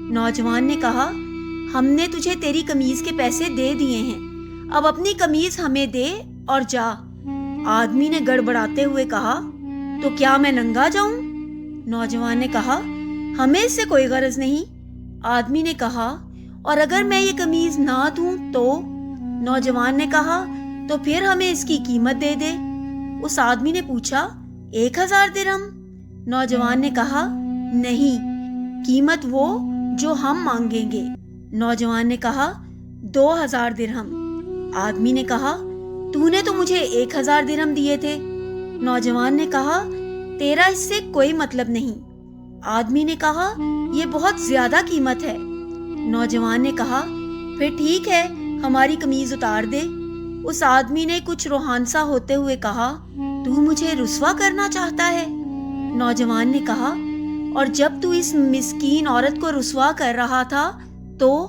نوجوان نے کہا، ہم نے تجھے تیری قمیض کے پیسے دے دیے ہیں، اب اپنی قمیض ہمیں دے اور جا۔ آدمی نے گڑبڑاتے ہوئے کہا، تو کیا میں ننگا جاؤں؟ نوجوان نے کہا، ہمیں اس سے کوئی غرض نہیں۔ آدمی نے کہا، اور اگر میں یہ قمیض نہ دوں تو؟ نوجوان نے کہا، تو پھر ہمیں اس کی قیمت دے دے۔ اس آدمی نے پوچھا، 1000 درہم؟ نوجوان نے کہا، نہیں، قیمت وہ جو ہم مانگیں گے۔ نوجوان نے کہا، 2000 درہم۔ آدمی نے کہا، تو نے تو مجھے 1000 درہم دیے تھے۔ نوجوان نے کہا، تیرا اس سے کوئی مطلب نہیں۔ آدمی نے کہا، یہ بہت زیادہ قیمت ہے۔ نوجوان نے کہا، پھر ٹھیک ہے، ہماری قمیض اتار دے۔ اس آدمی نے کچھ روحانسا ہوتے ہوئے کہا، تو مجھے رسوا کرنا چاہتا ہے؟ نوجوان نے کہا، اور جب تو اس مسکین عورت کو رسوا کر رہا تھا تو